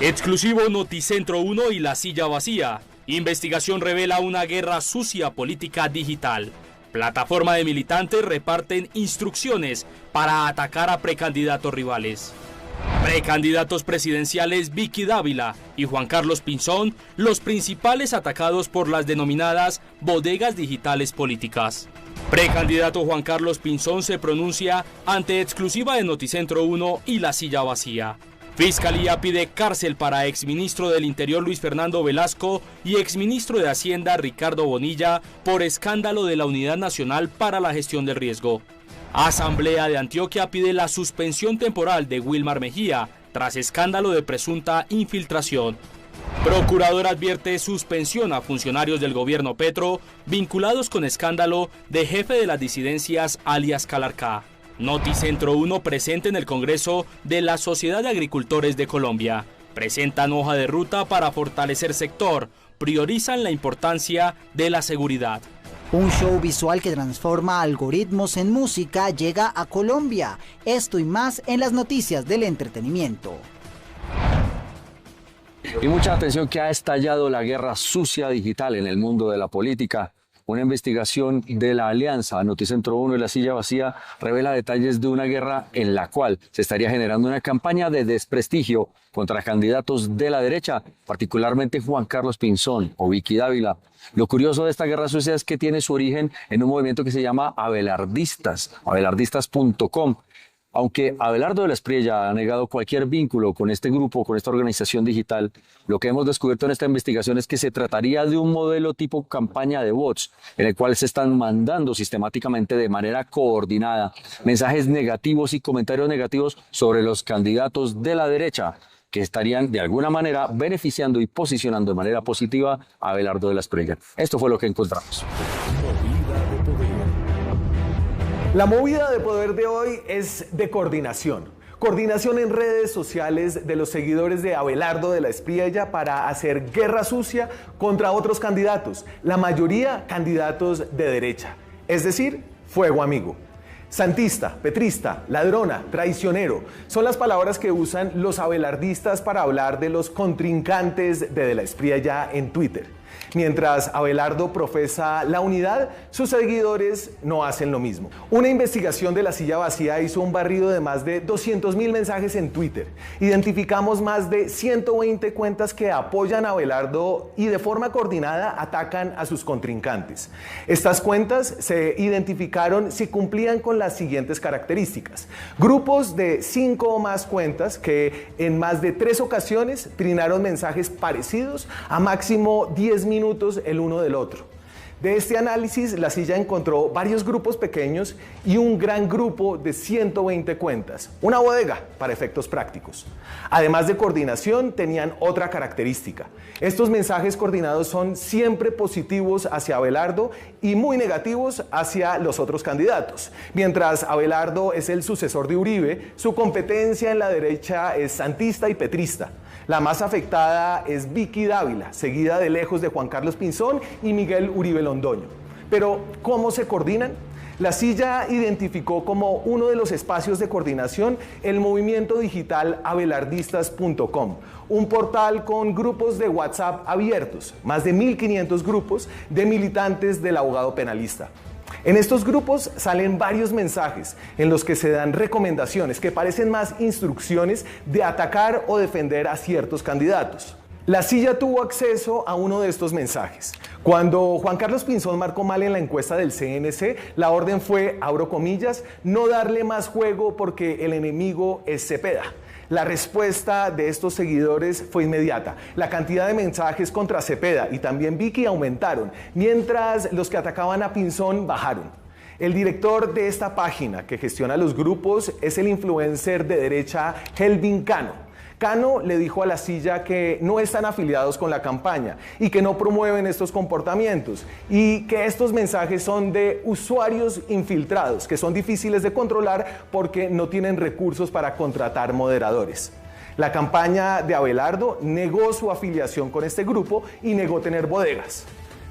Exclusivo Noticentro 1 y La Silla Vacía. Investigación revela una guerra sucia política digital. Plataforma de militantes reparten instrucciones para atacar a precandidatos rivales. Precandidatos presidenciales Vicky Dávila y Juan Carlos Pinzón, los principales atacados por las denominadas bodegas digitales políticas. Precandidato Juan Carlos Pinzón se pronuncia ante exclusiva de Noticentro 1 y La Silla Vacía. Fiscalía pide cárcel para exministro del Interior Luis Fernando Velasco y exministro de Hacienda Ricardo Bonilla por escándalo de la Unidad Nacional para la Gestión del Riesgo. Asamblea de Antioquia pide la suspensión temporal de Wilmar Mejía tras escándalo de presunta infiltración. Procurador advierte suspensión a funcionarios del gobierno Petro vinculados con escándalo de jefe de las disidencias alias Calarcá. Noticentro 1 presente en el Congreso de la Sociedad de Agricultores de Colombia. Presentan hoja de ruta para fortalecer sector. Priorizan la importancia de la seguridad. Un show visual que transforma algoritmos en música llega a Colombia. Esto y más en las noticias del entretenimiento. Y mucha atención que ha estallado la guerra sucia digital en el mundo de la política. Una investigación de la alianza Noticentro 1 y La Silla Vacía revela detalles de una guerra en la cual se estaría generando una campaña de desprestigio contra candidatos de la derecha, particularmente Juan Carlos Pinzón o Vicky Dávila. Lo curioso de esta guerra sucia es que tiene su origen en un movimiento que se llama Abelardistas, abelardistas.com. Aunque Abelardo de la Espriella ha negado cualquier vínculo con este grupo, con esta organización digital, lo que hemos descubierto en esta investigación es que se trataría de un modelo tipo campaña de bots, en el cual se están mandando sistemáticamente de manera coordinada mensajes negativos y comentarios negativos sobre los candidatos de la derecha, que estarían de alguna manera beneficiando y posicionando de manera positiva a Abelardo de la Espriella. Esto fue lo que encontramos. La movida de poder de hoy es de coordinación. Coordinación en redes sociales de los seguidores de Abelardo de la Espriella para hacer guerra sucia contra otros candidatos, la mayoría candidatos de derecha, es decir, fuego amigo. Santista, petrista, ladrona, traicionero, son las palabras que usan los abelardistas para hablar de los contrincantes de la Espriella en Twitter. Mientras Abelardo profesa la unidad, sus seguidores no hacen lo mismo. Una investigación de La Silla Vacía hizo un barrido de más de 200.000 mensajes en Twitter. Identificamos más de 120 cuentas que apoyan a Abelardo y de forma coordinada atacan a sus contrincantes. Estas cuentas se identificaron si cumplían con las siguientes características. Grupos de 5 o más cuentas que en más de 3 ocasiones trinaron mensajes parecidos a máximo 10 minutos el uno del otro. De este análisis, La Silla encontró varios grupos pequeños y un gran grupo de 120 cuentas, una bodega para efectos prácticos. Además de coordinación, tenían otra característica. Estos mensajes coordinados son siempre positivos hacia Abelardo y muy negativos hacia los otros candidatos. Mientras Abelardo es el sucesor de Uribe, su competencia en la derecha es santista y petrista. La más afectada es Vicky Dávila, seguida de lejos de Juan Carlos Pinzón y Miguel Uribe Londoño. Pero, ¿cómo se coordinan? La Silla identificó como uno de los espacios de coordinación el movimiento digital abelardistas.com, un portal con grupos de WhatsApp abiertos, más de 1.500 grupos de militantes del abogado penalista. En estos grupos salen varios mensajes en los que se dan recomendaciones que parecen más instrucciones de atacar o defender a ciertos candidatos. La Silla tuvo acceso a uno de estos mensajes. Cuando Juan Carlos Pinzón marcó mal en la encuesta del CNC, la orden fue, abro comillas, no darle más juego porque el enemigo es Cepeda. La respuesta de estos seguidores fue inmediata. La cantidad de mensajes contra Cepeda y también Vicky aumentaron, mientras los que atacaban a Pinzón bajaron. El director de esta página que gestiona los grupos es el influencer de derecha Helvin Cano. Cano le dijo a La Silla que no están afiliados con la campaña y que no promueven estos comportamientos y que estos mensajes son de usuarios infiltrados que son difíciles de controlar porque no tienen recursos para contratar moderadores. La campaña de Abelardo negó su afiliación con este grupo y negó tener bodegas.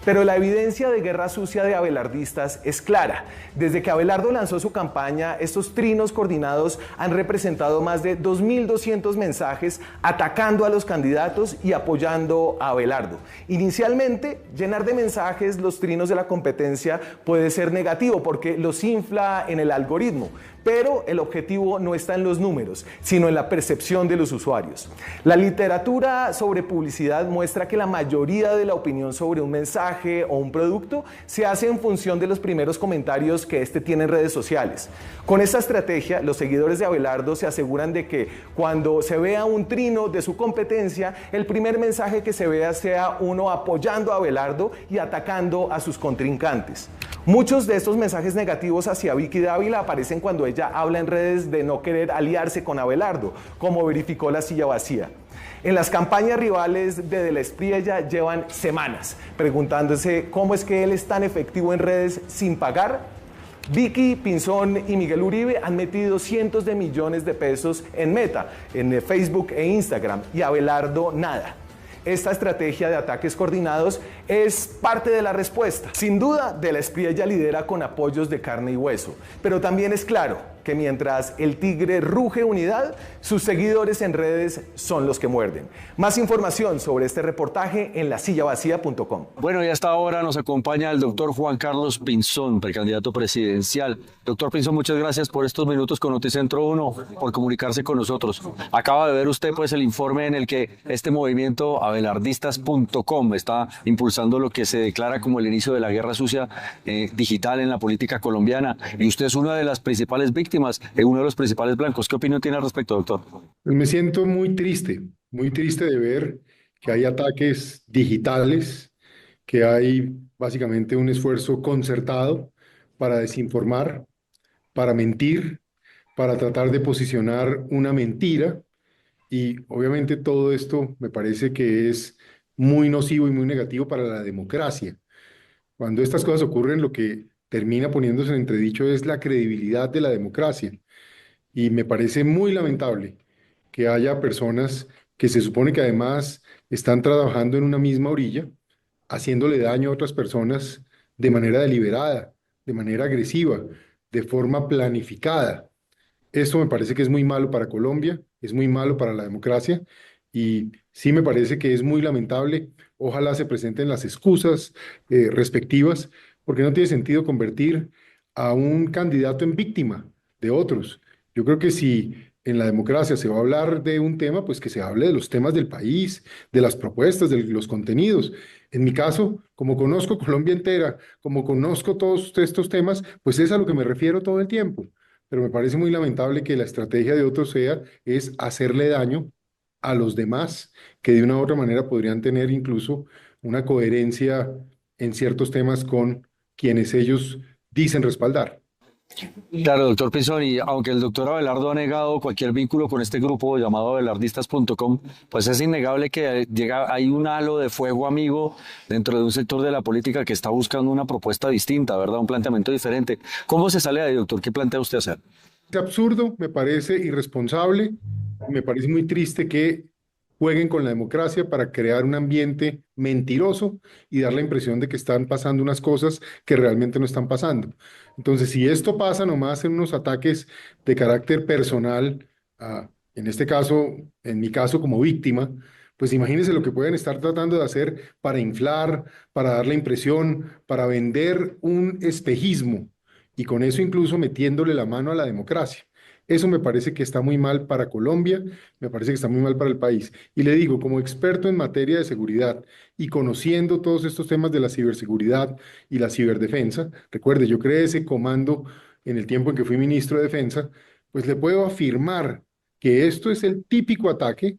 Pero la evidencia de guerra sucia de abelardistas es clara. Desde que Abelardo lanzó su campaña, estos trinos coordinados han representado más de 2.200 mensajes atacando a los candidatos y apoyando a Abelardo. Inicialmente, llenar de mensajes los trinos de la competencia puede ser negativo porque los infla en el algoritmo. Pero el objetivo no está en los números, sino en la percepción de los usuarios. La literatura sobre publicidad muestra que la mayoría de la opinión sobre un mensaje o un producto se hace en función de los primeros comentarios que éste tiene en redes sociales. Con esta estrategia, los seguidores de Abelardo se aseguran de que cuando se vea un trino de su competencia, el primer mensaje que se vea sea uno apoyando a Abelardo y atacando a sus contrincantes. Muchos de estos mensajes negativos hacia Vicky Dávila aparecen cuando ella habla en redes de no querer aliarse con Abelardo, como verificó La Silla Vacía. En las campañas rivales de la Espriella llevan semanas preguntándose cómo es que él es tan efectivo en redes sin pagar. Vicky Pinzón y Miguel Uribe han metido cientos de millones de pesos en Meta, en Facebook e Instagram, y Abelardo nada. Esta estrategia de ataques coordinados es parte de la respuesta. Sin duda, De la Espriella lidera con apoyos de carne y hueso, pero también es claro que mientras el tigre ruge unidad, sus seguidores en redes son los que muerden. Más información sobre este reportaje en lasillavacía.com. Bueno, y hasta ahora nos acompaña el doctor Juan Carlos Pinzón, precandidato presidencial. Doctor Pinzón, muchas gracias por estos minutos con Noticentro 1, por comunicarse con nosotros. Acaba de ver usted pues el informe en el que este movimiento abelardistas.com está impulsando lo que se declara como el inicio de la guerra sucia digital en la política colombiana. Y usted es una de las principales víctimas, uno de los principales blancos. ¿Qué opinión tiene al respecto, doctor? Pues me siento muy triste de ver que hay ataques digitales, que hay básicamente un esfuerzo concertado para desinformar, para mentir, para tratar de posicionar una mentira, y obviamente todo esto me parece que es muy nocivo y muy negativo para la democracia. Cuando estas cosas ocurren, lo que termina poniéndose en entredicho es la credibilidad de la democracia. Y me parece muy lamentable que haya personas que se supone que además están trabajando en una misma orilla, haciéndole daño a otras personas de manera deliberada, de manera agresiva, de forma planificada. Esto me parece que es muy malo para Colombia, es muy malo para la democracia, y sí me parece que es muy lamentable. Ojalá se presenten las excusas respectivas, porque no tiene sentido convertir a un candidato en víctima de otros. Yo creo que si en la democracia se va a hablar de un tema, pues que se hable de los temas del país, de las propuestas, de los contenidos. En mi caso, como conozco Colombia entera, como conozco todos estos temas, pues es a lo que me refiero todo el tiempo. Pero me parece muy lamentable que la estrategia de otros es hacerle daño a los demás, que de una u otra manera podrían tener incluso una coherencia en ciertos temas con quienes ellos dicen respaldar. Claro, doctor Pinzón, y aunque el doctor Abelardo ha negado cualquier vínculo con este grupo llamado abelardistas.com, pues es innegable que hay un halo de fuego amigo dentro de un sector de la política que está buscando una propuesta distinta, ¿verdad? Un planteamiento diferente. ¿Cómo se sale de ahí, doctor? ¿Qué plantea usted hacer? Es absurdo, me parece irresponsable, me parece muy triste que jueguen con la democracia para crear un ambiente mentiroso y dar la impresión de que están pasando unas cosas que realmente no están pasando. Entonces, si esto pasa nomás en unos ataques de carácter personal, en este caso, en mi caso como víctima, pues imagínense lo que pueden estar tratando de hacer para inflar, para dar la impresión, para vender un espejismo, y con eso incluso metiéndole la mano a la democracia. Eso me parece que está muy mal para Colombia, me parece que está muy mal para el país. Y le digo, como experto en materia de seguridad y conociendo todos estos temas de la ciberseguridad y la ciberdefensa, recuerde, yo creé ese comando en el tiempo en que fui ministro de Defensa, pues le puedo afirmar que esto es el típico ataque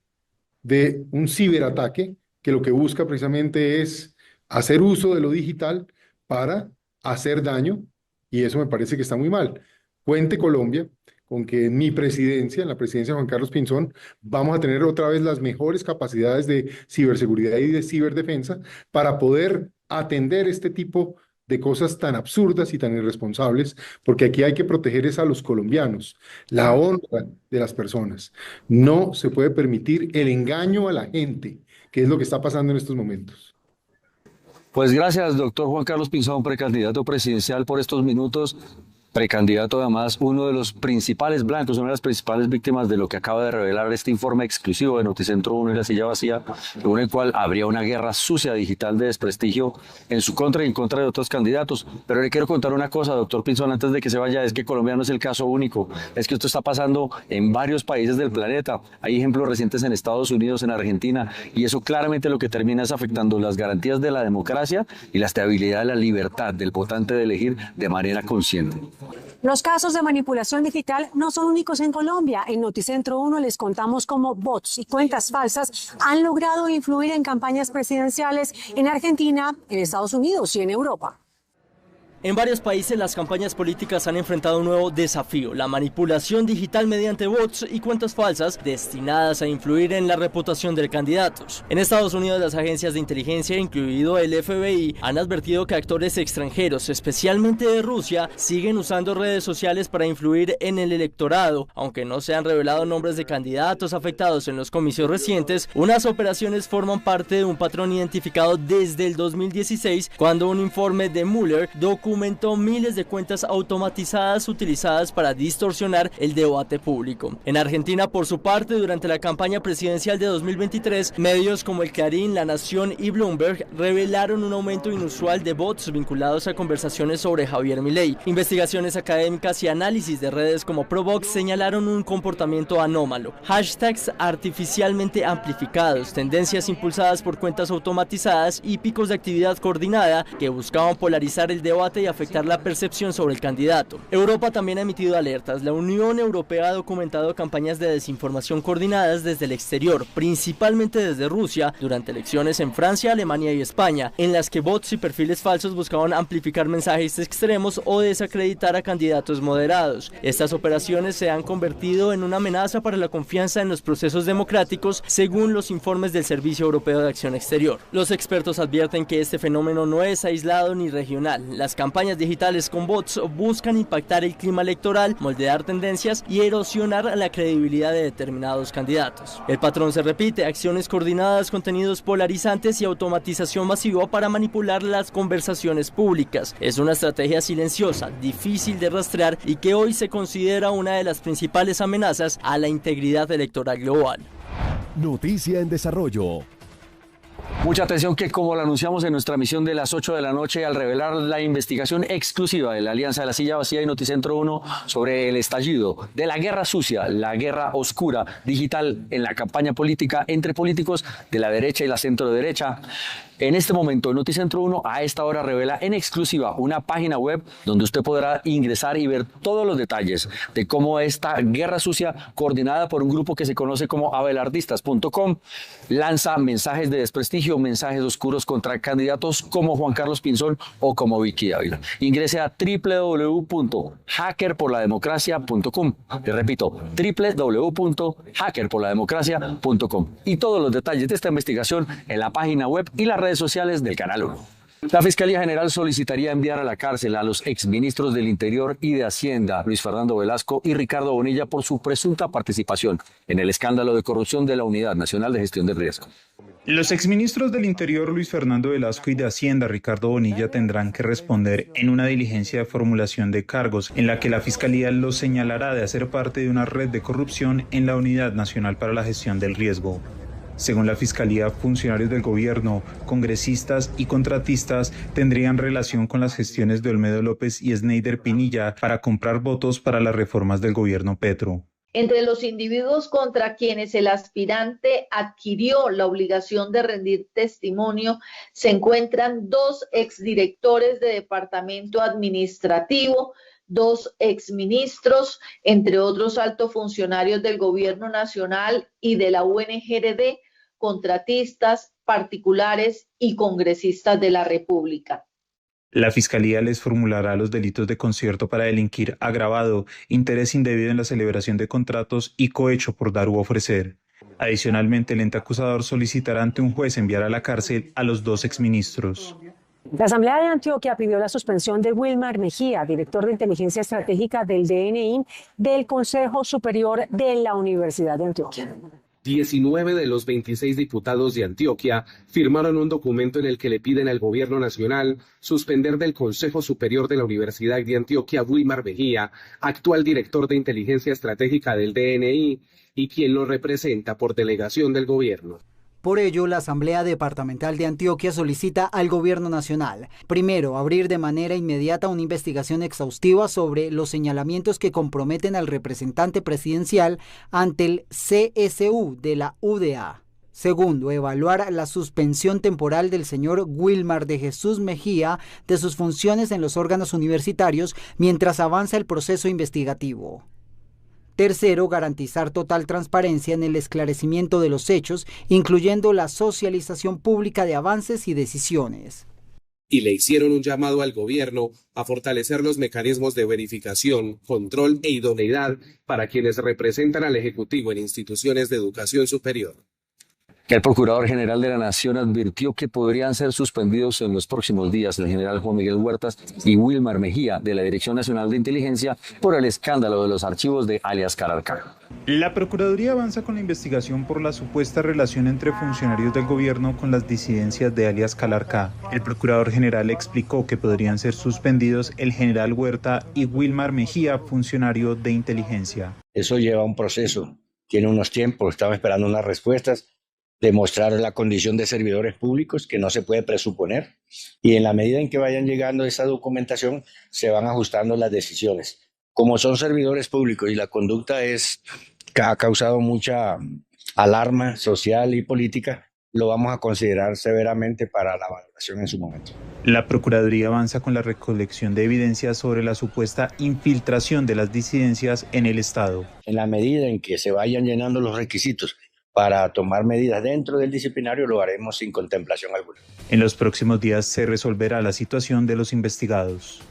de un ciberataque que lo que busca precisamente es hacer uso de lo digital para hacer daño, y eso me parece que está muy mal. Cuente Colombia con que en mi presidencia, en la presidencia de Juan Carlos Pinzón, vamos a tener otra vez las mejores capacidades de ciberseguridad y de ciberdefensa para poder atender este tipo de cosas tan absurdas y tan irresponsables, porque aquí hay que proteger es a los colombianos, la honra de las personas. No se puede permitir el engaño a la gente, que es lo que está pasando en estos momentos. Pues gracias, doctor Juan Carlos Pinzón, precandidato presidencial, por estos minutos. Precandidato, además, uno de los principales blancos, una de las principales víctimas de lo que acaba de revelar este informe exclusivo de Noticentro 1 y La Silla Vacía, según el cual habría una guerra sucia digital de desprestigio en su contra y en contra de otros candidatos. Pero le quiero contar una cosa, doctor Pinzón, antes de que se vaya, es que Colombia no es el caso único, es que esto está pasando en varios países del planeta. Hay ejemplos recientes en Estados Unidos, en Argentina, y eso claramente lo que termina es afectando las garantías de la democracia y la estabilidad de la libertad del votante de elegir de manera consciente. Los casos de manipulación digital no son únicos en Colombia. En Noticentro 1 les contamos cómo bots y cuentas falsas han logrado influir en campañas presidenciales en Argentina, en Estados Unidos y en Europa. En varios países las campañas políticas han enfrentado un nuevo desafío, la manipulación digital mediante bots y cuentas falsas destinadas a influir en la reputación de candidatos. En Estados Unidos las agencias de inteligencia, incluido el FBI, han advertido que actores extranjeros, especialmente de Rusia, siguen usando redes sociales para influir en el electorado. Aunque no se han revelado nombres de candidatos afectados en los comicios recientes, unas operaciones forman parte de un patrón identificado desde el 2016, cuando un informe de Mueller documentó miles de cuentas automatizadas utilizadas para distorsionar el debate público. En Argentina, por su parte, durante la campaña presidencial de 2023, medios como El Clarín, La Nación y Bloomberg revelaron un aumento inusual de bots vinculados a conversaciones sobre Javier Milei. Investigaciones académicas y análisis de redes como Provox señalaron un comportamiento anómalo, hashtags artificialmente amplificados, tendencias impulsadas por cuentas automatizadas y picos de actividad coordinada que buscaban polarizar el debate y afectar la percepción sobre el candidato. Europa también ha emitido alertas. La Unión Europea ha documentado campañas de desinformación coordinadas desde el exterior, principalmente desde Rusia, durante elecciones en Francia, Alemania y España, en las que bots y perfiles falsos buscaban amplificar mensajes extremos o desacreditar a candidatos moderados. Estas operaciones se han convertido en una amenaza para la confianza en los procesos democráticos, según los informes del Servicio Europeo de Acción Exterior. Los expertos advierten que este fenómeno no es aislado ni regional. Las campañas digitales con bots buscan impactar el clima electoral, moldear tendencias y erosionar la credibilidad de determinados candidatos. El patrón se repite: acciones coordinadas, contenidos polarizantes y automatización masiva para manipular las conversaciones públicas. Es una estrategia silenciosa, difícil de rastrear y que hoy se considera una de las principales amenazas a la integridad electoral global. Noticia en desarrollo. Mucha atención que, como lo anunciamos en nuestra emisión de las 8 de la noche, al revelar la investigación exclusiva de la Alianza de La Silla Vacía y Noticentro 1 sobre el estallido de la guerra sucia, la guerra oscura digital en la campaña política entre políticos de la derecha y la centro derecha. En este momento, Noticentro 1 a esta hora revela en exclusiva una página web donde usted podrá ingresar y ver todos los detalles de cómo esta guerra sucia, coordinada por un grupo que se conoce como abelardistas.com, lanza mensajes de desprestigio, mensajes oscuros contra candidatos como Juan Carlos Pinzón o como Vicky Dávila. Ingrese a www.hackerporlademocracia.com. Le repito, www.hackerporlademocracia.com. Y todos los detalles de esta investigación en la página web y las redes sociales del Canal 1. La Fiscalía General solicitaría enviar a la cárcel a los exministros del Interior y de Hacienda, Luis Fernando Velasco y Ricardo Bonilla, por su presunta participación en el escándalo de corrupción de la Unidad Nacional de Gestión del Riesgo. Los exministros del Interior, Luis Fernando Velasco, y de Hacienda, Ricardo Bonilla, tendrán que responder en una diligencia de formulación de cargos en la que la Fiscalía los señalará de hacer parte de una red de corrupción en la Unidad Nacional para la Gestión del Riesgo. Según la Fiscalía, funcionarios del gobierno, congresistas y contratistas tendrían relación con las gestiones de Olmedo López y Sneider Pinilla para comprar votos para las reformas del gobierno Petro. Entre los individuos contra quienes el aspirante adquirió la obligación de rendir testimonio se encuentran 2 exdirectores de departamento administrativo, 2 exministros, entre otros altos funcionarios del Gobierno Nacional y de la UNGRD, contratistas, particulares y congresistas de la República. La Fiscalía les formulará los delitos de concierto para delinquir agravado, interés indebido en la celebración de contratos y cohecho por dar u ofrecer. Adicionalmente, el ente acusador solicitará ante un juez enviar a la cárcel a los 2 exministros. La Asamblea de Antioquia pidió la suspensión de Wilmar Mejía, director de Inteligencia Estratégica del DNI, del Consejo Superior de la Universidad de Antioquia. 19 de los 26 diputados de Antioquia firmaron un documento en el que le piden al gobierno nacional suspender del Consejo Superior de la Universidad de Antioquia Wilmar Mejía, actual director de inteligencia estratégica del DNI y quien lo representa por delegación del gobierno. Por ello, la Asamblea Departamental de Antioquia solicita al Gobierno Nacional, primero, abrir de manera inmediata una investigación exhaustiva sobre los señalamientos que comprometen al representante presidencial ante el CSU de la UDA. Segundo, evaluar la suspensión temporal del señor Wilmar de Jesús Mejía de sus funciones en los órganos universitarios mientras avanza el proceso investigativo. Tercero, garantizar total transparencia en el esclarecimiento de los hechos, incluyendo la socialización pública de avances y decisiones. Y le hicieron un llamado al gobierno a fortalecer los mecanismos de verificación, control e idoneidad para quienes representan al Ejecutivo en instituciones de educación superior. El Procurador General de la Nación advirtió que podrían ser suspendidos en los próximos días el general Juan Miguel Huertas y Wilmar Mejía de la Dirección Nacional de Inteligencia por el escándalo de los archivos de alias Calarcá. La Procuraduría avanza con la investigación por la supuesta relación entre funcionarios del gobierno con las disidencias de alias Calarcá. El Procurador General explicó que podrían ser suspendidos el general Huerta y Wilmar Mejía, funcionario de inteligencia. Eso lleva un proceso, tiene unos tiempos, estamos esperando unas respuestas. Demostrar la condición de servidores públicos que no se puede presuponer y en la medida en que vayan llegando esa documentación se van ajustando las decisiones. Como son servidores públicos y la conducta ha causado mucha alarma social y política, lo vamos a considerar severamente para la valoración en su momento. La Procuraduría avanza con la recolección de evidencias sobre la supuesta infiltración de las disidencias en el Estado. En la medida en que se vayan llenando los requisitos para tomar medidas dentro del disciplinario, lo haremos sin contemplación alguna. En los próximos días se resolverá la situación de los investigados.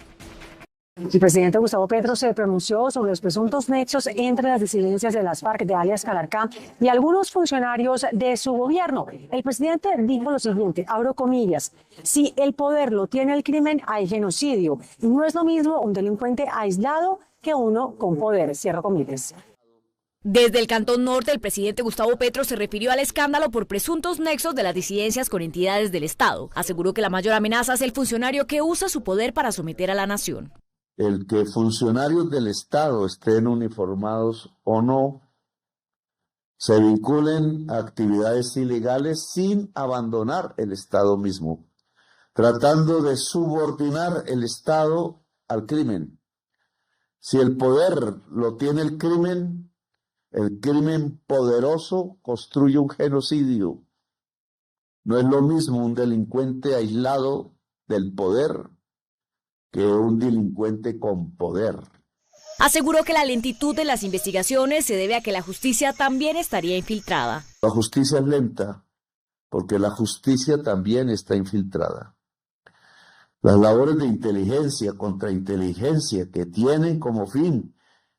El presidente Gustavo Petro se pronunció sobre los presuntos nexos entre las disidencias de las FARC de alias Calarcá y algunos funcionarios de su gobierno. El presidente dijo lo siguiente, abro comillas, si el poder lo tiene el crimen, hay genocidio. Y no es lo mismo un delincuente aislado que uno con poder, cierro comillas. Desde el Cantón Norte, el presidente Gustavo Petro se refirió al escándalo por presuntos nexos de las disidencias con entidades del Estado. Aseguró que la mayor amenaza es el funcionario que usa su poder para someter a la nación. El que funcionarios del Estado estén uniformados o no, se vinculen a actividades ilegales sin abandonar el Estado mismo, tratando de subordinar el Estado al crimen. Si el poder lo tiene el crimen poderoso construye un genocidio. No es lo mismo un delincuente aislado del poder que un delincuente con poder. Aseguró que la lentitud de las investigaciones se debe a que la justicia también estaría infiltrada. La justicia es lenta porque la justicia también está infiltrada. Las labores de inteligencia, contrainteligencia, que tienen como fin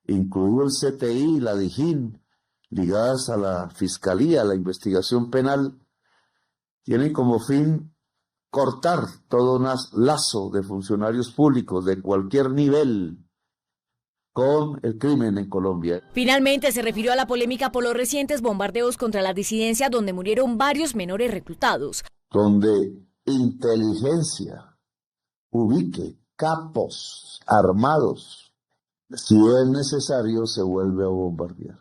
incluido el CTI y la DIJÍN, ligadas a la Fiscalía, a la investigación penal, tienen como fin cortar todo un lazo de funcionarios públicos de cualquier nivel con el crimen en Colombia. Finalmente se refirió a la polémica por los recientes bombardeos contra la disidencia donde murieron varios menores reclutados. Donde inteligencia ubique capos armados, si es necesario, se vuelve a bombardear.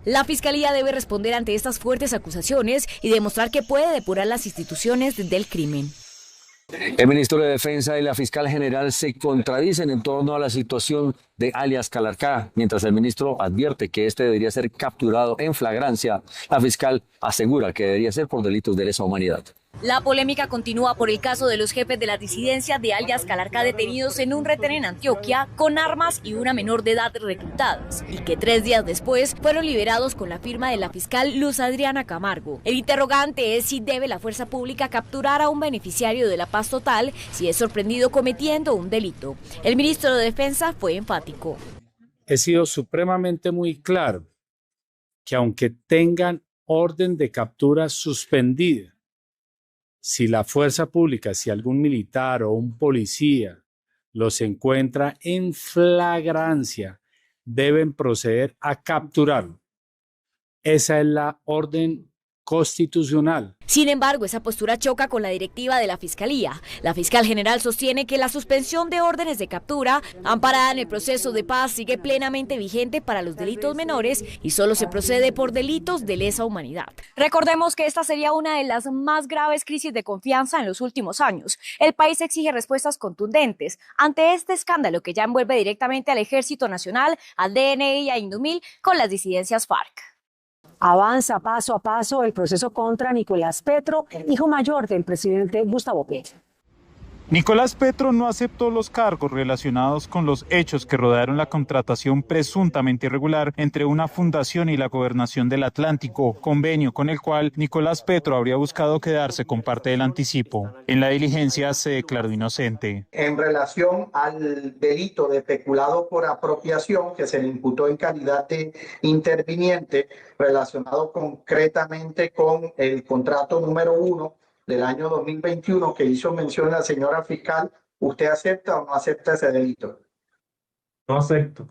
La Fiscalía debe responder ante estas fuertes acusaciones y demostrar que puede depurar las instituciones del crimen. El ministro de Defensa y la fiscal general se contradicen en torno a la situación de alias Calarcá. Mientras el ministro advierte que este debería ser capturado en flagrancia, la fiscal asegura que debería ser por delitos de lesa humanidad. La polémica continúa por el caso de los jefes de la disidencia de alias Calarcá detenidos en un retén en Antioquia con armas y una menor de edad reclutadas y que 3 días después fueron liberados con la firma de la fiscal Luz Adriana Camargo. El interrogante es si debe la fuerza pública capturar a un beneficiario de la paz total si es sorprendido cometiendo un delito. El ministro de Defensa fue enfático. He sido supremamente muy claro que aunque tengan orden de captura suspendida, si la fuerza pública, si algún militar o un policía los encuentra en flagrancia, deben proceder a capturarlo. Esa es la orden constitucional. Sin embargo, esa postura choca con la directiva de la Fiscalía. La fiscal general sostiene que la suspensión de órdenes de captura amparada en el proceso de paz sigue plenamente vigente para los delitos menores y solo se procede por delitos de lesa humanidad. Recordemos que esta sería una de las más graves crisis de confianza en los últimos años. El país exige respuestas contundentes ante este escándalo que ya envuelve directamente al Ejército Nacional, al DNI y a Indumil con las disidencias FARC. Avanza paso a paso el proceso contra Nicolás Petro, hijo mayor del presidente Gustavo Petro. Nicolás Petro no aceptó los cargos relacionados con los hechos que rodearon la contratación presuntamente irregular entre una fundación y la Gobernación del Atlántico, convenio con el cual Nicolás Petro habría buscado quedarse con parte del anticipo. En la diligencia se declaró inocente. En relación al delito de peculado por apropiación que se le imputó en calidad de interviniente, relacionado concretamente con el contrato número 1 del año 2021 que hizo mención la señora fiscal, ¿usted acepta o no acepta ese delito? No acepto.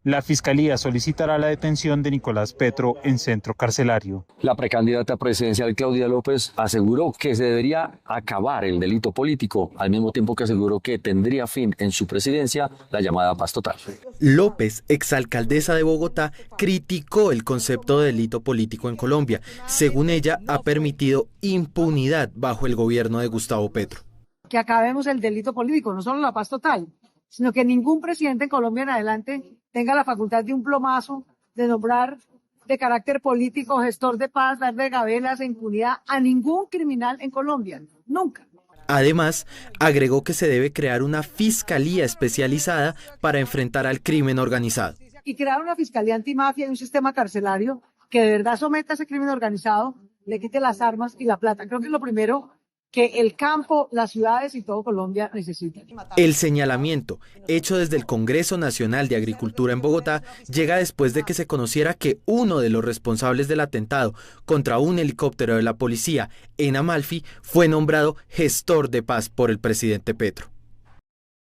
La Fiscalía solicitará la detención de Nicolás Petro en centro carcelario. La precandidata presidencial Claudia López aseguró que se debería acabar el delito político, al mismo tiempo que aseguró que tendría fin en su presidencia la llamada paz total. López, exalcaldesa de Bogotá, criticó el concepto de delito político en Colombia. Según ella, ha permitido impunidad bajo el gobierno de Gustavo Petro. Que acabemos el delito político, no solo la paz total, sino que ningún presidente en Colombia en adelante tenga la facultad de un plomazo, de nombrar de carácter político, gestor de paz, darle gabelas e impunidad a ningún criminal en Colombia, nunca. Además, agregó que se debe crear una fiscalía especializada para enfrentar al crimen organizado. Y crear una fiscalía antimafia y un sistema carcelario que de verdad someta a ese crimen organizado, le quite las armas y la plata. Creo que es lo primero que el campo, las ciudades y todo Colombia necesitan. El señalamiento, hecho desde el Congreso Nacional de Agricultura en Bogotá, llega después de que se conociera que uno de los responsables del atentado contra un helicóptero de la policía en Amalfi fue nombrado gestor de paz por el presidente Petro.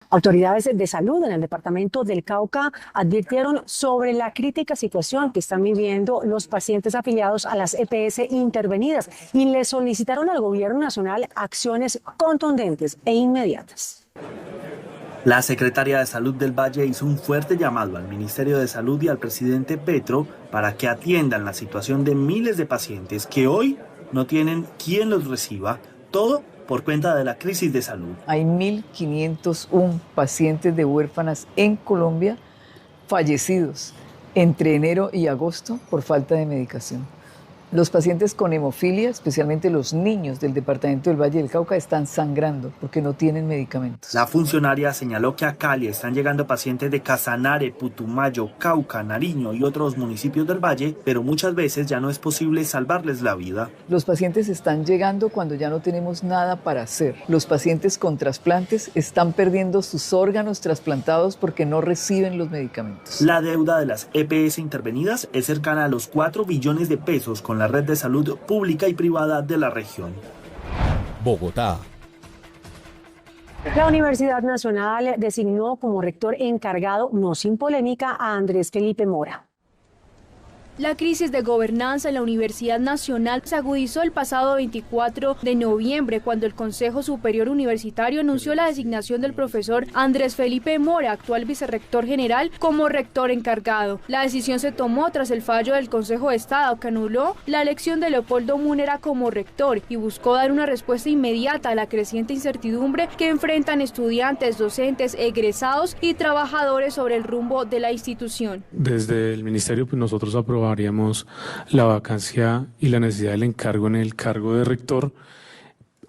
Autoridades de salud en el departamento del Cauca advirtieron sobre la crítica situación que están viviendo los pacientes afiliados a las EPS intervenidas y le solicitaron al gobierno nacional acciones contundentes e inmediatas. La secretaria de Salud del Valle hizo un fuerte llamado al Ministerio de Salud y al presidente Petro para que atiendan la situación de miles de pacientes que hoy no tienen quien los reciba, todo por cuenta de la crisis de salud. Hay 1.501 pacientes de huérfanas en Colombia fallecidos entre enero y agosto por falta de medicación. Los pacientes con hemofilia, especialmente los niños del departamento del Valle del Cauca, están sangrando porque no tienen medicamentos. La funcionaria señaló que a Cali están llegando pacientes de Casanare, Putumayo, Cauca, Nariño y otros municipios del Valle, pero muchas veces ya no es posible salvarles la vida. Los pacientes están llegando cuando ya no tenemos nada para hacer. Los pacientes con trasplantes están perdiendo sus órganos trasplantados porque no reciben los medicamentos. La deuda de las EPS intervenidas es cercana a los 4 billones de pesos con la red de salud pública y privada de la región. Bogotá. La Universidad Nacional designó como rector encargado, no sin polémica, a Andrés Felipe Mora. La crisis de gobernanza en la Universidad Nacional se agudizó el pasado 24 de noviembre cuando el Consejo Superior Universitario anunció la designación del profesor Andrés Felipe Mora, actual vicerrector general, como rector encargado. La decisión se tomó tras el fallo del Consejo de Estado que anuló la elección de Leopoldo Múnera como rector y buscó dar una respuesta inmediata a la creciente incertidumbre que enfrentan estudiantes, docentes, egresados y trabajadores sobre el rumbo de la institución. Desde el Ministerio, nosotros aprobamos la vacancia y la necesidad del encargo en el cargo de rector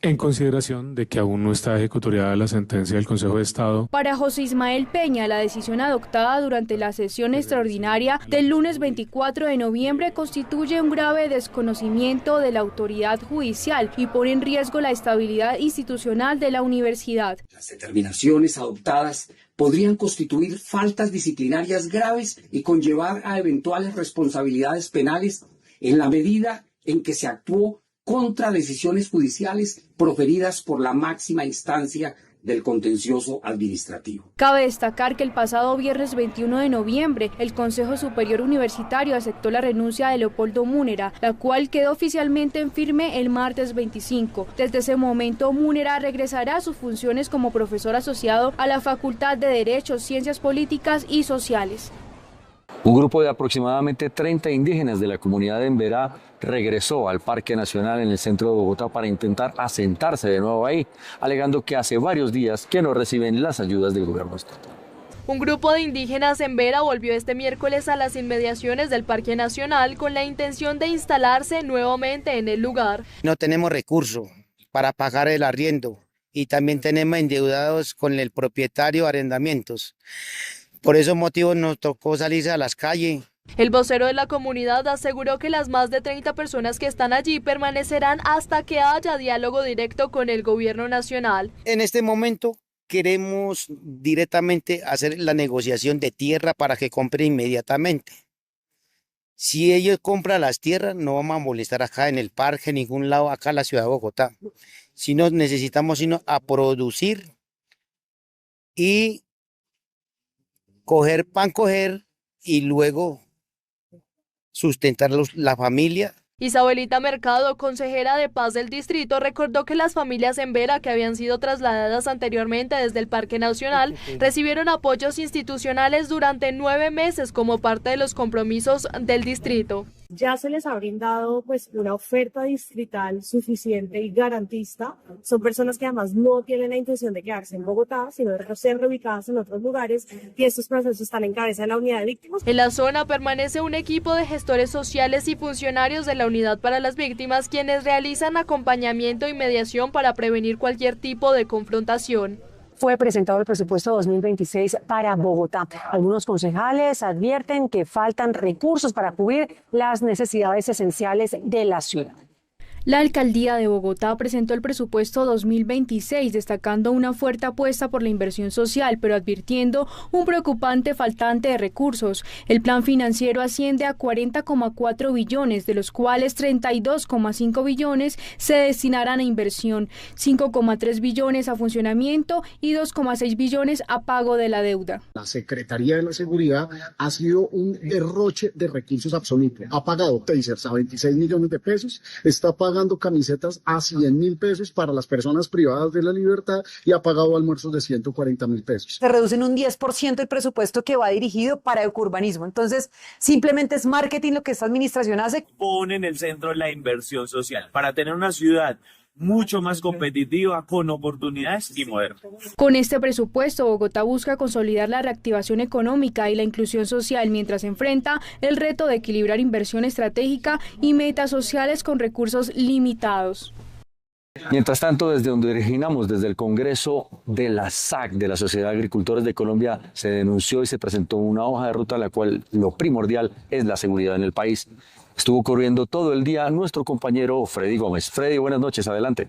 en consideración de que aún no está ejecutoriada la sentencia del Consejo de Estado. Para José Ismael Peña, la decisión adoptada durante la sesión extraordinaria del lunes 24 de noviembre constituye un grave desconocimiento de la autoridad judicial y pone en riesgo la estabilidad institucional de la universidad. Las determinaciones adoptadas podrían constituir faltas disciplinarias graves y conllevar a eventuales responsabilidades penales en la medida en que se actuó contra decisiones judiciales proferidas por la máxima instancia del contencioso administrativo. Cabe destacar que el pasado viernes 21 de noviembre, el Consejo Superior Universitario aceptó la renuncia de Leopoldo Múnera, la cual quedó oficialmente en firme el martes 25. Desde ese momento, Múnera regresará a sus funciones como profesor asociado a la Facultad de Derecho, Ciencias Políticas y Sociales. Un grupo de aproximadamente 30 indígenas de la comunidad de Emberá regresó al Parque Nacional en el centro de Bogotá para intentar asentarse de nuevo ahí, alegando que hace varios días que no reciben las ayudas del gobierno estatal. Un grupo de indígenas en Vera volvió este miércoles a las inmediaciones del Parque Nacional con la intención de instalarse nuevamente en el lugar. No tenemos recursos para pagar el arriendo y también tenemos endeudados con el propietario de arrendamientos. Por esos motivos nos tocó salir a las calles. El vocero de la comunidad aseguró que las más de 30 personas que están allí permanecerán hasta que haya diálogo directo con el gobierno nacional. En este momento queremos directamente hacer la negociación de tierra para que compren inmediatamente. Si ellos compran las tierras, no vamos a molestar acá en el parque, en ningún lado, acá en la ciudad de Bogotá. Si no necesitamos sino a producir y coger y luego sustentar la familia. Isabelita Mercado, consejera de Paz del distrito, recordó que las familias en Vera que habían sido trasladadas anteriormente desde el Parque Nacional recibieron apoyos institucionales durante 9 meses como parte de los compromisos del distrito. Ya se les ha brindado pues una oferta distrital suficiente y garantista. Son personas que además no tienen la intención de quedarse en Bogotá, sino de ser reubicadas en otros lugares, y estos procesos están en cabeza de la unidad de víctimas. En la zona permanece un equipo de gestores sociales y funcionarios de la Unidad para las Víctimas, quienes realizan acompañamiento y mediación para prevenir cualquier tipo de confrontación. Fue presentado el presupuesto 2026 para Bogotá. Algunos concejales advierten que faltan recursos para cubrir las necesidades esenciales de la ciudad. La alcaldía de Bogotá presentó el presupuesto 2026, destacando una fuerte apuesta por la inversión social, pero advirtiendo un preocupante faltante de recursos. El plan financiero asciende a 40,4 billones, de los cuales 32,5 billones se destinarán a inversión, 5,3 billones a funcionamiento y 2,6 billones a pago de la deuda. La Secretaría de la Seguridad ha sido un derroche de recursos absoluto. Ha pagado tasers a 26 millones de pesos, está pagando camisetas a 100.000 pesos para las personas privadas de la libertad y ha pagado almuerzos de 140.000 pesos. Se reduce en un 10% el presupuesto que va dirigido para ecourbanismo. Entonces, simplemente es marketing lo que esta administración hace. Pone en el centro la inversión social para tener una ciudad mucho más competitiva, con oportunidades y moderna. Con este presupuesto, Bogotá busca consolidar la reactivación económica y la inclusión social mientras enfrenta el reto de equilibrar inversión estratégica y metas sociales con recursos limitados. Mientras tanto, desde donde originamos, desde el Congreso de la SAC, de la Sociedad de Agricultores de Colombia, se denunció y se presentó una hoja de ruta en la cual lo primordial es la seguridad en el país. Estuvo corriendo todo el día nuestro compañero Freddy Gómez. Freddy, buenas noches, adelante.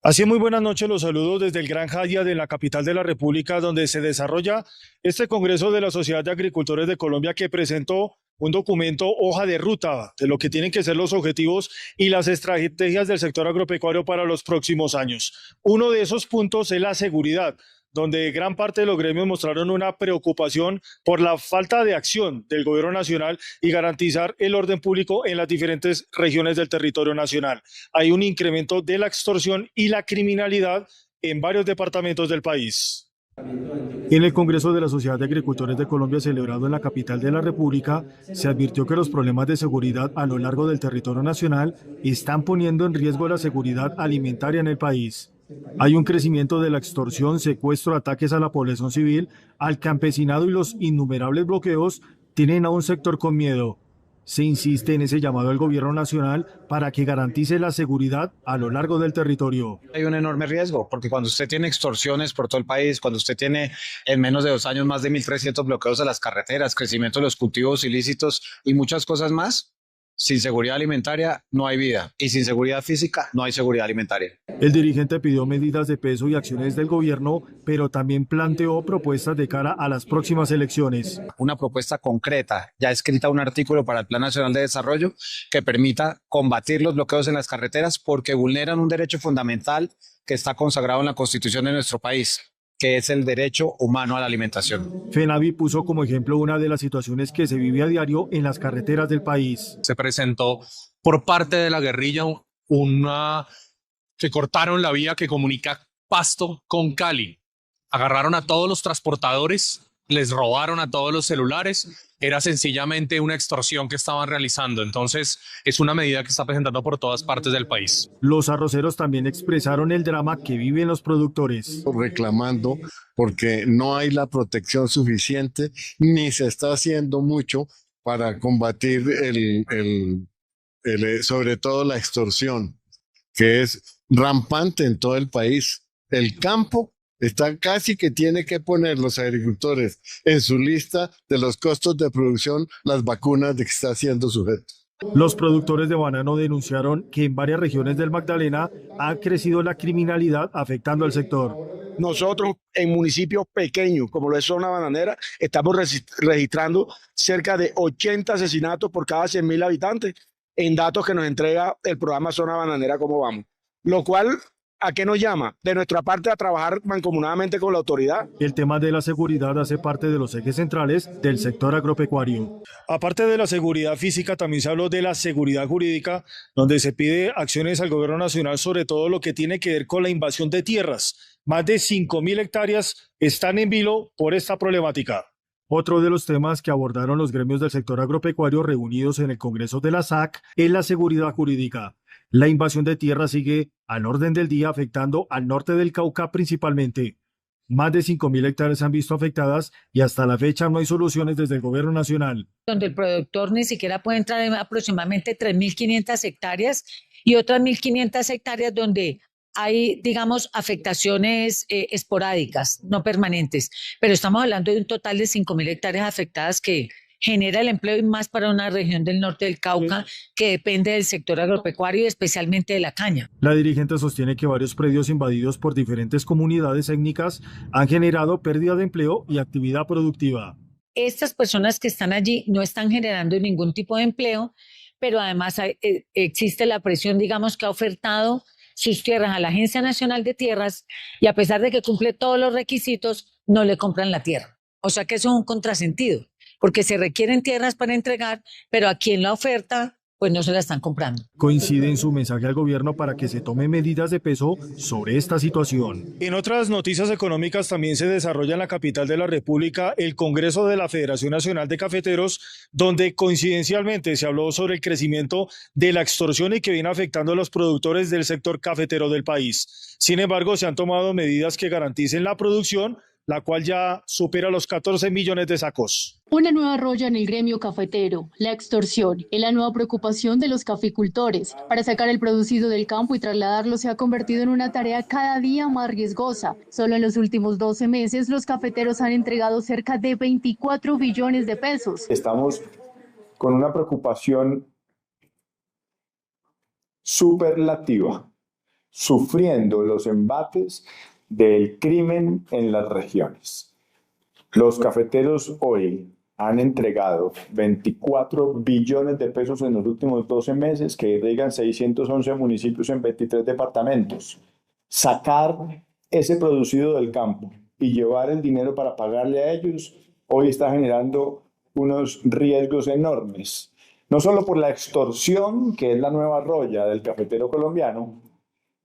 Así, muy buenas noches, los saludos desde el Gran Jaya de la capital de la República, donde se desarrolla este Congreso de la Sociedad de Agricultores de Colombia, que presentó un documento, hoja de ruta, de lo que tienen que ser los objetivos y las estrategias del sector agropecuario para los próximos años. Uno de esos puntos es la seguridad, donde gran parte de los gremios mostraron una preocupación por la falta de acción del gobierno nacional y garantizar el orden público en las diferentes regiones del territorio nacional. Hay un incremento de la extorsión y la criminalidad en varios departamentos del país. En el Congreso de la Sociedad de Agricultores de Colombia, celebrado en la capital de la República, se advirtió que los problemas de seguridad a lo largo del territorio nacional están poniendo en riesgo la seguridad alimentaria en el país. Hay un crecimiento de la extorsión, secuestro, ataques a la población civil, al campesinado, y los innumerables bloqueos tienen a un sector con miedo. Se insiste en ese llamado al gobierno nacional para que garantice la seguridad a lo largo del territorio. Hay un enorme riesgo, porque cuando usted tiene extorsiones por todo el país, cuando usted tiene en menos de 2 años más de 1.300 bloqueos a las carreteras, crecimiento de los cultivos ilícitos y muchas cosas más, Sin seguridad alimentaria no hay vida y sin seguridad física no hay seguridad alimentaria. El dirigente pidió medidas de peso y acciones del gobierno, pero también planteó propuestas de cara a las próximas elecciones. Una propuesta concreta, ya escrita un artículo para el Plan Nacional de Desarrollo que permita combatir los bloqueos en las carreteras porque vulneran un derecho fundamental que está consagrado en la Constitución de nuestro país, que es el derecho humano a la alimentación. FENAVI puso como ejemplo una de las situaciones que se vive a diario en las carreteras del país. Se presentó por parte de la guerrilla que cortaron la vía que comunica Pasto con Cali. Agarraron a todos los transportadores, les robaron a todos los celulares. Era sencillamente una extorsión que estaban realizando. Entonces, es una medida que está presentando por todas partes del país. Los arroceros también expresaron el drama que viven los productores. Reclamando porque no hay la protección suficiente ni se está haciendo mucho para combatir sobre todo la extorsión, que es rampante en todo el país. El campo está casi que tiene que poner los agricultores en su lista de los costos de producción las vacunas de que está siendo sujeto. Los productores de banano denunciaron que en varias regiones del Magdalena ha crecido la criminalidad afectando al sector. Nosotros en municipios pequeños, como lo es Zona Bananera, estamos registrando cerca de 80 asesinatos por cada 100.000 habitantes en datos que nos entrega el programa Zona Bananera Cómo Vamos. Lo cual, ¿a qué nos llama? De nuestra parte a trabajar mancomunadamente con la autoridad. El tema de la seguridad hace parte de los ejes centrales del sector agropecuario. Aparte de la seguridad física, también se habló de la seguridad jurídica, donde se pide acciones al gobierno nacional sobre todo lo que tiene que ver con la invasión de tierras. Más de 5.000 hectáreas están en vilo por esta problemática. Otro de los temas que abordaron los gremios del sector agropecuario reunidos en el Congreso de la SAC es la seguridad jurídica. La invasión de tierra sigue al orden del día afectando al norte del Cauca principalmente. Más de 5.000 hectáreas se han visto afectadas y hasta la fecha no hay soluciones desde el gobierno nacional. Donde el productor ni siquiera puede entrar en aproximadamente 3.500 hectáreas y otras 1.500 hectáreas donde hay, digamos, afectaciones esporádicas, no permanentes. Pero estamos hablando de un total de 5.000 hectáreas afectadas que genera el empleo y más para una región del norte del Cauca que depende del sector agropecuario y especialmente de la caña. La dirigente sostiene que varios predios invadidos por diferentes comunidades étnicas han generado pérdida de empleo y actividad productiva. Estas personas que están allí no están generando ningún tipo de empleo, pero además existe la presión, digamos, que ha ofertado sus tierras a la Agencia Nacional de Tierras y a pesar de que cumple todos los requisitos, no le compran la tierra. O sea que eso es un contrasentido, porque se requieren tierras para entregar, pero a quien la oferta, pues no se la están comprando. Coincide en su mensaje al gobierno para que se tomen medidas de peso sobre esta situación. En otras noticias económicas también se desarrolla en la capital de la República el Congreso de la Federación Nacional de Cafeteros, donde coincidencialmente se habló sobre el crecimiento de la extorsión y que viene afectando a los productores del sector cafetero del país. Sin embargo, se han tomado medidas que garanticen la producción, la cual ya supera los 14 millones de sacos. Una nueva roya en el gremio cafetero, la extorsión, es la nueva preocupación de los caficultores. Para sacar el producido del campo y trasladarlo se ha convertido en una tarea cada día más riesgosa. Solo en los últimos 12 meses los cafeteros han entregado cerca de 24 billones de pesos. Estamos con una preocupación superlativa, sufriendo los embates del crimen en las regiones. Los cafeteros hoy han entregado 24 billones de pesos en los últimos 12 meses que irrigan 611 municipios en 23 departamentos. Sacar ese producido del campo y llevar el dinero para pagarle a ellos hoy está generando unos riesgos enormes. No solo por la extorsión, que es la nueva roya del cafetero colombiano,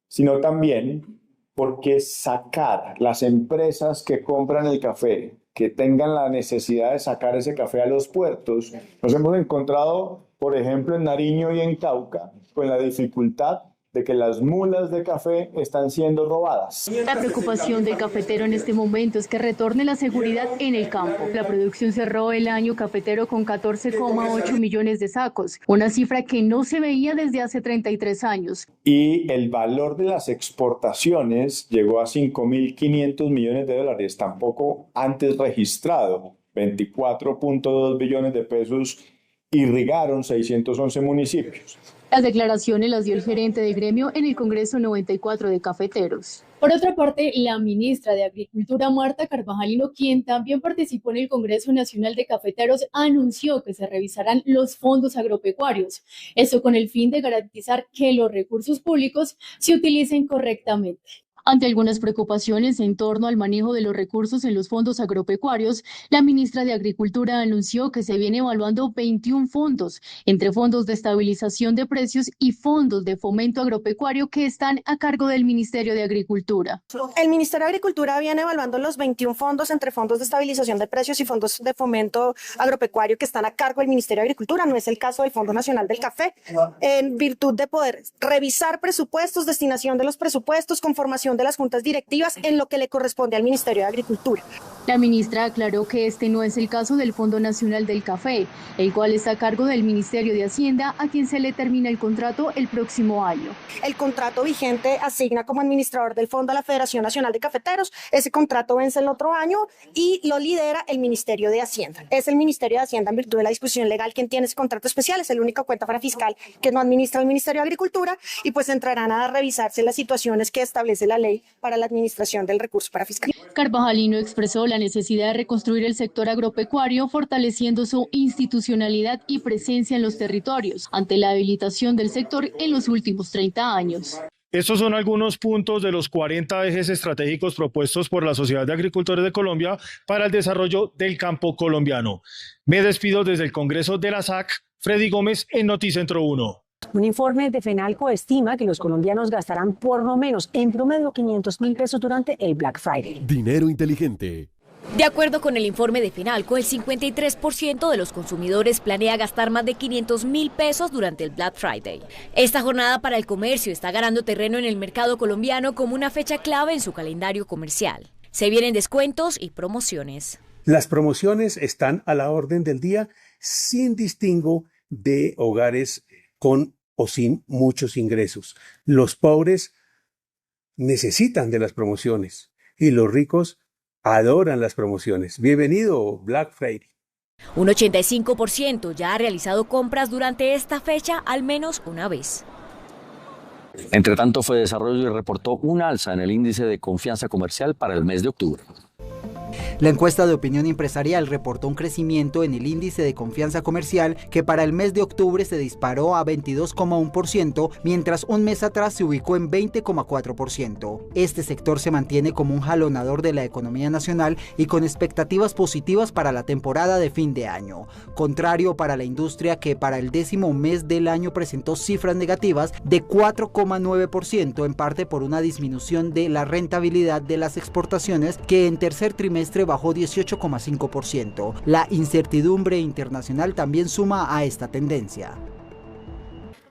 sino también porque sacar las empresas que compran el café, que tengan la necesidad de sacar ese café a los puertos, nos hemos encontrado, por ejemplo, en Nariño y en Cauca, con la dificultad de que las mulas de café están siendo robadas. La preocupación del cafetero en este momento es que retorne la seguridad en el campo. La producción cerró el año cafetero con 14,8 millones de sacos, una cifra que no se veía desde hace 33 años. Y el valor de las exportaciones llegó a 5.500 millones de dólares, tampoco antes registrado, 24.2 billones de pesos irrigaron 611 municipios. Las declaraciones las dio el gerente de gremio en el Congreso 94 de Cafeteros. Por otra parte, la ministra de Agricultura, Marta Carvajalino, quien también participó en el Congreso Nacional de Cafeteros, anunció que se revisarán los fondos agropecuarios. Esto con el fin de garantizar que los recursos públicos se utilicen correctamente. Ante algunas preocupaciones en torno al manejo de los recursos en los fondos agropecuarios, la ministra de Agricultura anunció que se viene evaluando 21 fondos, entre fondos de estabilización de precios y fondos de fomento agropecuario que están a cargo del Ministerio de Agricultura. El Ministerio de Agricultura viene evaluando los 21 fondos entre fondos de estabilización de precios y fondos de fomento agropecuario que están a cargo del Ministerio de Agricultura. No es el caso del Fondo Nacional del Café, en virtud de poder revisar presupuestos, destinación de los presupuestos, conformación de las juntas directivas en lo que le corresponde al Ministerio de Agricultura. La ministra aclaró que este no es el caso del Fondo Nacional del Café, el cual está a cargo del Ministerio de Hacienda, a quien se le termina el contrato el próximo año. El contrato vigente asigna como administrador del fondo a la Federación Nacional de Cafeteros. Ese contrato vence el otro año y lo lidera el Ministerio de Hacienda. Es el Ministerio de Hacienda, en virtud de la disposición legal, quien tiene ese contrato especial. Es el único cuenta para fiscal que no administra el Ministerio de Agricultura, y pues entrarán a revisarse las situaciones que establece la ley para la administración del recurso para fiscal. Carvajalino expresó la necesidad de reconstruir el sector agropecuario, fortaleciendo su institucionalidad y presencia en los territorios, ante la debilitación del sector en los últimos 30 años. Estos son algunos puntos de los 40 ejes estratégicos propuestos por la Sociedad de Agricultores de Colombia para el desarrollo del campo colombiano. Me despido desde el Congreso de la SAC, Freddy Gómez en Noticentro 1. Un informe de FENALCO estima que los colombianos gastarán por lo menos en promedio 500.000 pesos durante el Black Friday. Dinero inteligente. De acuerdo con el informe de FENALCO, el 53% de los consumidores planea gastar más de 500.000 pesos durante el Black Friday. Esta jornada para el comercio está ganando terreno en el mercado colombiano como una fecha clave en su calendario comercial. Se vienen descuentos y promociones. Las promociones están a la orden del día sin distingo de hogares con o sin muchos ingresos. Los pobres necesitan de las promociones y los ricos adoran las promociones. Bienvenido Black Friday. Un 85% ya ha realizado compras durante esta fecha al menos una vez. Entre tanto, Fedesarrollo reportó un alza en el índice de confianza comercial para el mes de octubre. La encuesta de opinión empresarial reportó un crecimiento en el índice de confianza comercial que para el mes de octubre se disparó a 22,1%, mientras un mes atrás se ubicó en 20,4%. Este sector se mantiene como un jalonador de la economía nacional y con expectativas positivas para la temporada de fin de año. Contrario para la industria, que para el 10º mes del año presentó cifras negativas de 4,9%, en parte por una disminución de la rentabilidad de las exportaciones, que en tercer trimestre bajó 18,5%. La incertidumbre internacional también suma a esta tendencia.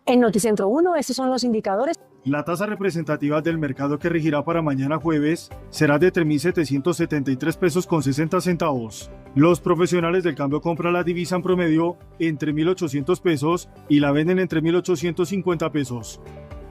En Noticentro 1, estos son los indicadores. La tasa representativa del mercado que regirá para mañana jueves será de 3.773 pesos con 60 centavos. Los profesionales del cambio compran la divisa en promedio entre 1.800 pesos y la venden entre 1.850 pesos.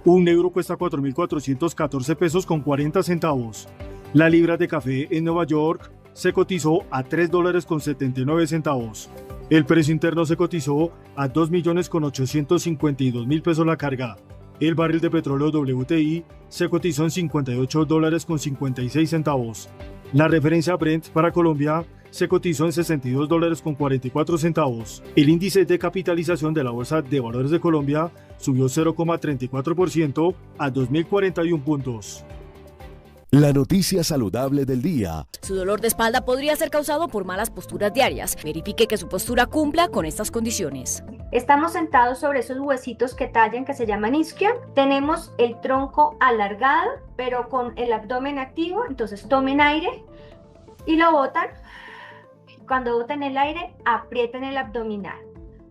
Un euro cuesta 4.414 pesos con 40 centavos. La libra de café en Nueva York se cotizó a $3.79. El precio interno se cotizó a $2.852.000 pesos la carga. El barril de petróleo WTI se cotizó en $58.56. La referencia Brent para Colombia se cotizó en $62.44. El índice de capitalización de la Bolsa de Valores de Colombia subió 0,34% a 2.041 puntos. La noticia saludable del día. Su dolor de espalda podría ser causado por malas posturas diarias. Verifique que su postura cumpla con estas condiciones. Estamos sentados sobre esos huesitos que tallan, que se llaman isquion. Tenemos el tronco alargado, pero con el abdomen activo. Entonces tomen aire y lo botan. Cuando boten el aire, aprieten el abdominal.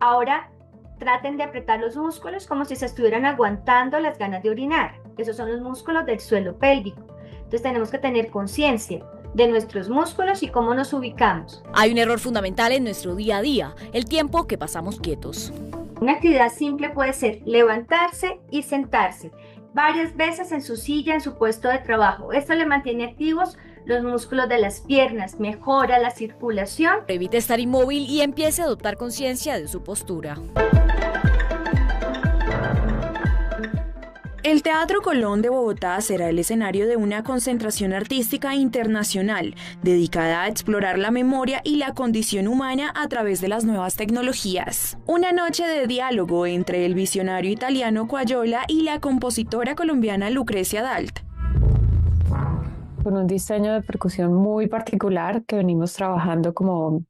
Ahora traten de apretar los músculos como si se estuvieran aguantando las ganas de orinar. Esos son los músculos del suelo pélvico. Entonces tenemos que tener conciencia de nuestros músculos y cómo nos ubicamos. Hay un error fundamental en nuestro día a día, el tiempo que pasamos quietos. Una actividad simple puede ser levantarse y sentarse varias veces en su silla, en su puesto de trabajo. Esto le mantiene activos los músculos de las piernas, mejora la circulación. Evite estar inmóvil y empiece a adoptar conciencia de su postura. El Teatro Colón de Bogotá será el escenario de una concentración artística internacional dedicada a explorar la memoria y la condición humana a través de las nuevas tecnologías. Una noche de diálogo entre el visionario italiano Quagliola y la compositora colombiana Lucrecia Dalt. Con un diseño de percusión muy particular que venimos trabajando como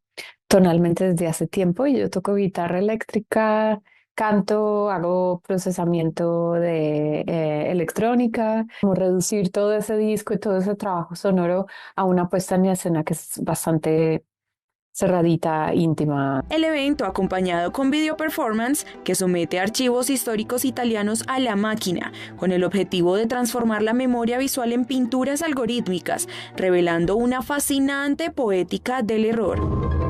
tonalmente desde hace tiempo, y yo toco guitarra eléctrica, canto, hago procesamiento de electrónica, como reducir todo ese disco y todo ese trabajo sonoro a una puesta en escena que es bastante cerradita, íntima. El evento, acompañado con video performance, que somete archivos históricos italianos a la máquina, con el objetivo de transformar la memoria visual en pinturas algorítmicas, revelando una fascinante poética del error.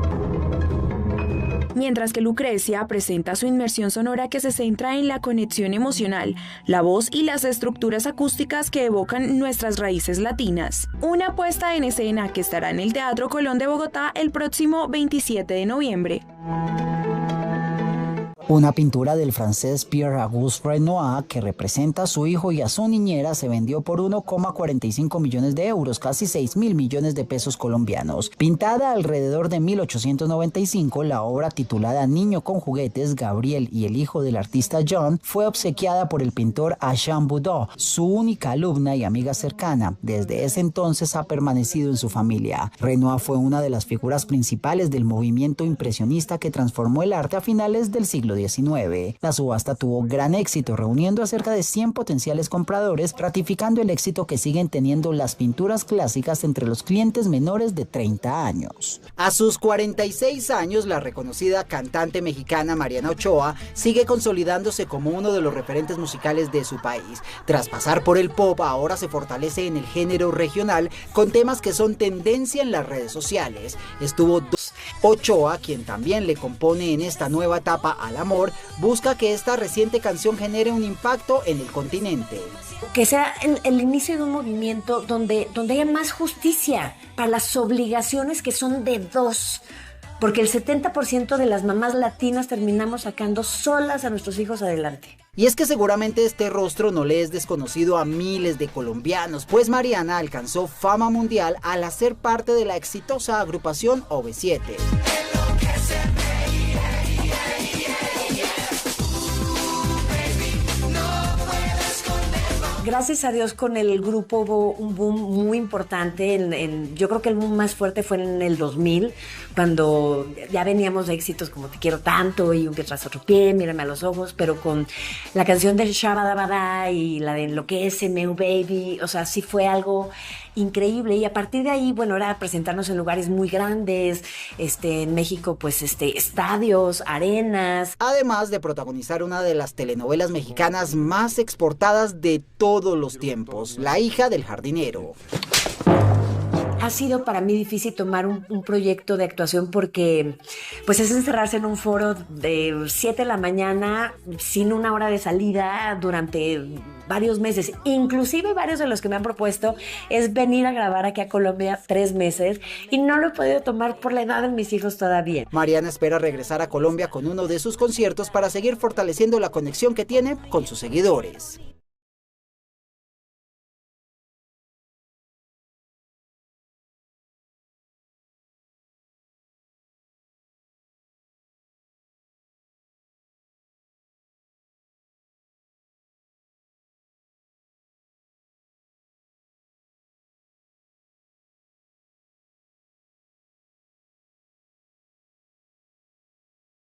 Mientras que Lucrecia presenta su inmersión sonora que se centra en la conexión emocional, la voz y las estructuras acústicas que evocan nuestras raíces latinas. Una puesta en escena que estará en el Teatro Colón de Bogotá el próximo 27 de noviembre. Una pintura del francés Pierre-Auguste Renoir que representa a su hijo y a su niñera se vendió por 1,45 millones de euros, casi 6.000 millones de pesos colombianos. Pintada alrededor de 1895, la obra titulada Niño con juguetes, Gabriel y el hijo del artista John fue obsequiada por el pintor a Jean Boudot, su única alumna y amiga cercana. Desde ese entonces ha permanecido en su familia. Renoir fue una de las figuras principales del movimiento impresionista que transformó el arte a finales del siglo XIX. La subasta tuvo gran éxito, reuniendo a cerca de 100 potenciales compradores, ratificando el éxito que siguen teniendo las pinturas clásicas entre los clientes menores de 30 años. A sus 46 años, la reconocida cantante mexicana Mariana Ochoa sigue consolidándose como uno de los referentes musicales de su país. Tras pasar por el pop, ahora se fortalece en el género regional con temas que son tendencia en las redes sociales. Estuvo Ochoa, quien también le compone en esta nueva etapa al amor, busca que esta reciente canción genere un impacto en el continente. Que sea el inicio de un movimiento donde haya más justicia para las obligaciones que son de dos. Porque el 70% de las mamás latinas terminamos sacando solas a nuestros hijos adelante. Y es que seguramente este rostro no le es desconocido a miles de colombianos, pues Mariana alcanzó fama mundial al hacer parte de la exitosa agrupación OV7. Gracias a Dios con el grupo hubo un boom muy importante. Yo creo que el boom más fuerte fue en el 2000, cuando ya veníamos de éxitos como Te quiero tanto y Un pie tras otro pie, Mírame a los ojos, pero con la canción del Shabadabada y la de Enloquéceme, Baby, o sea, sí fue algo increíble. Y a partir de ahí, bueno, era presentarnos en lugares muy grandes, en México, pues, estadios, arenas. Además de protagonizar una de las telenovelas mexicanas más exportadas de todos los tiempos, La hija del jardinero. Ha sido para mí difícil tomar un proyecto de actuación porque pues es encerrarse en un foro de 7 de la mañana sin una hora de salida durante varios meses. Inclusive varios de los que me han propuesto es venir a grabar aquí a Colombia 3 meses y no lo he podido tomar por la edad de mis hijos todavía. Mariana espera regresar a Colombia con uno de sus conciertos para seguir fortaleciendo la conexión que tiene con sus seguidores.